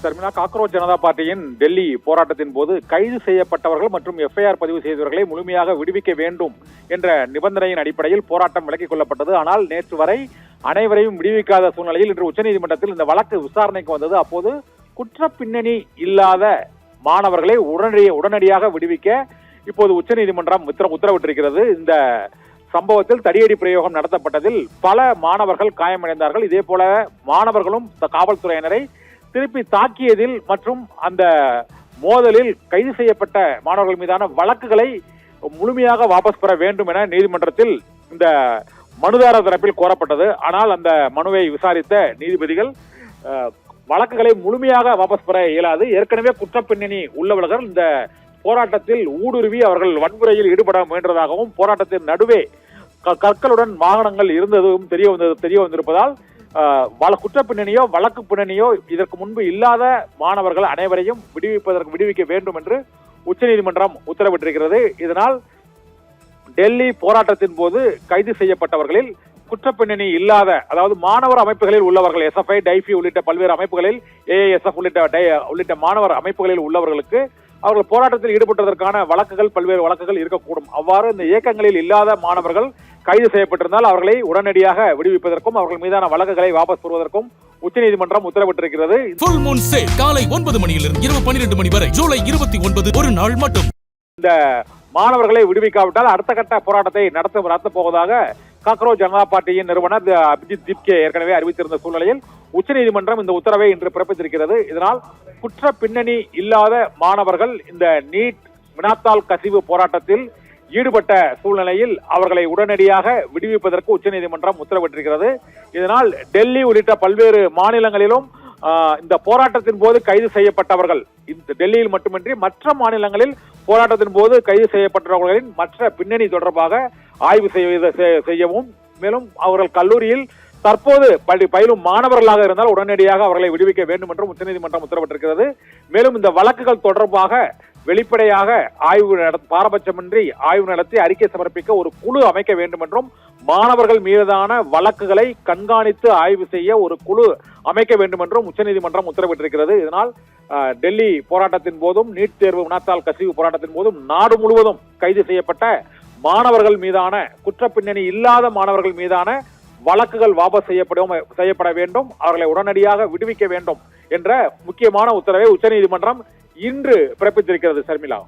Sharmila, cockroach Janata பார்ட்டியின் Delhi போராட்டத்தின் போது கைது செய்யப்பட்டவர்கள் மற்றும் எஃப்ஐஆர் பதிவு செய்தவர்களை முழுமையாக விடுவிக்க வேண்டும் என்ற நிபந்தனையின் அடிப்படையில் போராட்டம் விலக்கிக் கொள்ளப்பட்டது. ஆனால் நேற்று வரை அனைவரையும் விடுவிக்காத சூழ்நிலையில் இன்று உச்சநீதிமன்றத்தில் இந்த வழக்கு விசாரணைக்கு வந்தது. அப்போது குற்ற பின்னணி இல்லாத மாணவர்களை உடனடியாக விடுவிக்க இப்போது உச்சநீதிமன்றம் உத்தரவிட்டிருக்கிறது. இந்த சம்பவத்தில் தடியடி பிரயோகம் நடத்தப்பட்டதில் பல மாணவர்கள் காயமடைந்தார்கள். இதே போல மாணவர்களும் காவல்துறையினரை திருப்பி தாக்கியதில் மற்றும் அந்த மோதலில் கைது செய்யப்பட்ட மாணவர்கள் மீதான வழக்குகளை முழுமையாக வாபஸ் பெற வேண்டும் என நீதிமன்றத்தில் இந்த மனுதாரர் தரப்பில் கோரப்பட்டது. ஆனால் அந்த மனுவை விசாரித்த நீதிபதிகள் வழக்குகளை முழுமையாக வாபஸ் பெற இயலாது, ஏற்கனவே குற்றப்பின்னணி உள்ளவர்கள் இந்த போராட்டத்தில் ஊடுருவி அவர்கள் வன்முறையில் ஈடுபட முயன்றதாகவும் போராட்டத்தின் நடுவே கற்களுடன் வாகனங்கள் இருந்ததும் தெரிய வந்திருப்பதால் குற்ற பின்னணியோ வழக்கு பின்னணியோ இதற்கு முன்பு இல்லாத மாணவர்கள் அனைவரையும் விடுவிக்க வேண்டும் என்று உச்சநீதிமன்றம் உத்தரவிட்டிருக்கிறது. இதனால் டெல்லி போராட்டத்தின் போது கைது செய்யப்பட்டவர்களில் குற்ற பின்னணி இல்லாத, அதாவது மாணவர் அமைப்புகளில் உள்ளவர்கள், எஸ்எஃப்ஐ, டைஃபி உள்ளிட்ட பல்வேறு அமைப்புகளில், ஏஏஎஸ்எஃப் உள்ளிட்ட மாணவர் அமைப்புகளில் உள்ளவர்களுக்கு அவர்கள் போராட்டத்தில் ஈடுபட்டதற்கான பல்வேறு வழக்குகள் இருக்கக்கூடும். அவ்வாறு இந்த இயக்கங்களில் இல்லாத மாணவர்கள் கைது செய்யப்பட்டிருந்தால் அவர்களை உடனடியாக விடுவிப்பதற்கும் அவர்கள் மீதான வழக்குகளை வாபஸ் பெறுவதற்கும் உச்சநீதிமன்றம் உத்தரவிட்டிருக்கிறது. ஃபுல் மூன் சேல் காலை 9 மணியிலிருந்து இரவு 12 மணி வரை ஜூலை 29 ஒரு நாள் மட்டும். இந்த மாணவர்களை விடுவிக்காவிட்டால் அடுத்த கட்ட போராட்டத்தை நடத்த போவதாக காக்ரோச் ஜனதா பார்ட்டியின் நிறுவனர் அபிஜித் திப்கே ஏற்கனவே அறிவித்திருந்த சூழ்நிலையில் உச்சநீதிமன்றம் இந்த உத்தரவை இன்று பிறப்பித்திருக்கிறது. இதனால் குற்ற பின்னணி இல்லாத மாணவர்கள் இந்த நீட் வினாத்தாள் கசிவு போராட்டத்தில் ஈடுபட்ட சூழ்நிலையில் அவர்களை உடனடியாக விடுவிப்பதற்கு உச்சநீதிமன்றம் உத்தரவிட்டிருக்கிறது. இதனால் டெல்லி உள்ளிட்ட பல்வேறு மாநிலங்களிலும் இந்த போராட்டத்தின் போது கைது செய்யப்பட்டவர்கள், இந்த டெல்லியில் மட்டுமின்றி மற்ற மாநிலங்களில் போராட்டத்தின் போது கைது செய்யப்பட்டவர்களின் மற்ற பின்னணி தொடர்பாக ஆய்வு செய்யவும், மேலும் அவர்கள் கல்லூரியில் தற்போது பயிலும் மாணவர்களாக இருந்தால் உடனடியாக அவர்களை விடுவிக்க வேண்டும் என்றும் உச்சநீதிமன்றம் உத்தரவிட்டிருக்கிறது. மேலும் இந்த வழக்குகள் தொடர்பாக வெளிப்படையாக பாரபட்சமின்றி ஆய்வு நடத்தி அறிக்கை சமர்ப்பிக்க ஒரு குழு அமைக்க வேண்டும் என்றும், மாணவர்கள் மீதான வழக்குகளை கண்காணித்து ஆய்வு செய்ய ஒரு குழு அமைக்க வேண்டும் என்றும் உச்சநீதிமன்றம் உத்தரவிட்டிருக்கிறது. இதனால் டெல்லி போராட்டத்தின் போதும், நீட் தேர்வு வினாத்தாள் கசிவு போராட்டத்தின் போதும் நாடு முழுவதும் கைது செய்யப்பட்ட மாணவர்கள் மீதான குற்ற பின்னணி இல்லாத மாணவர்கள் மீதான வழக்குகள் வாபஸ் செய்யப்பட வேண்டும், அவர்களை உடனடியாக விடுவிக்க வேண்டும் என்ற முக்கியமான உத்தரவை உச்சநீதிமன்றம் இன்று பிறப்பித்திருக்கிறது. சர்மிளா.